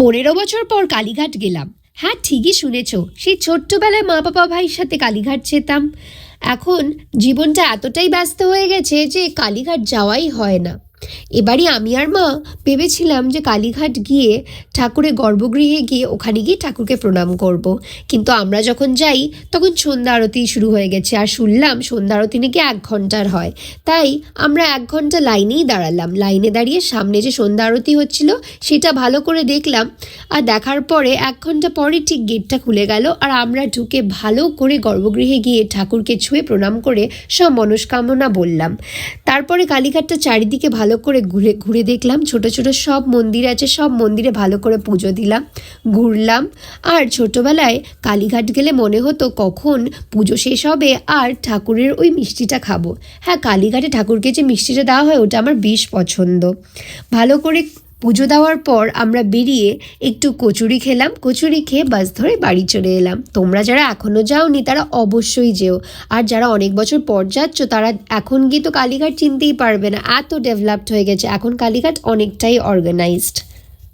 15 বছর পর কালীঘাট গেলাম। হ্যাঁ, ঠিকই শুনেছ, সেই ছোট্টবেলায় মা বাবা ভাইয়ের সাথে কালীঘাট যেতাম। এখন জীবনটা এতটাই ব্যস্ত হয়ে গেছে যে কালীঘাট যাওয়াই হয় না। এবারই আমি আর মা ভেবেছিলাম যে কালীঘাট গিয়ে ঠাকুরের গর্ভগৃহে গিয়ে ওখানে গিয়ে ঠাকুরকে প্রণাম করব। কিন্তু আমরা যখন যাই তখন সন্ধ্যা আরতি শুরু হয়ে গেছে, আর শুনলাম সন্ধ্যা আরতি নাকি 1 ঘন্টার হয়। তাই আমরা 1 ঘন্টা লাইনেই দাঁড়ালাম। লাইনে দাঁড়িয়ে সামনে যে সন্ধ্যা আরতি হচ্ছিল সেটা ভালো করে দেখলাম, আর দেখার পরে 1 ঘন্টা পরে ঠিক গেটটা খুলে গেল, আর আমরা ঢুকে ভালো করে গর্ভগৃহে গিয়ে ঠাকুরকে ছুঁয়ে প্রণাম করে সব মনস্কামনা বললাম। তারপরে কালীঘাটটা চারিদিকে ভালো করে ঘুরে ঘুরে দেখলাম, ছোট ছোট সব মন্দির আছে, সব মন্দিরে ভালো করে পুজো দিলাম, ঘুরলাম। আর ছোটবেলায় কালীঘাট গেলে মনে হতো কখন পুজো শেষ হবে আর ঠাকুরের ওই মিষ্টিটা খাবো। হ্যাঁ, কালীঘাটে ঠাকুরকে যে মিষ্টিটা দেওয়া হয় ওটা আমার বেশ পছন্দ। ভালো করে পুজো দেওয়ার পর আমরা বেরিয়ে একটু কচুরি খেলাম, কচুরি খেয়ে বাস ধরে বাড়ি চলে এলাম। তোমরা যারা এখনও যাওনি তারা অবশ্যই যেও, আর যারা অনেক বছর পর যাচ্ছ তারা এখন গিয়ে তো কালীঘাট চিনতেই পারবে না, এত ডেভেলপড হয়ে গেছে এখন কালীঘাট, অনেকটাই অর্গানাইজড।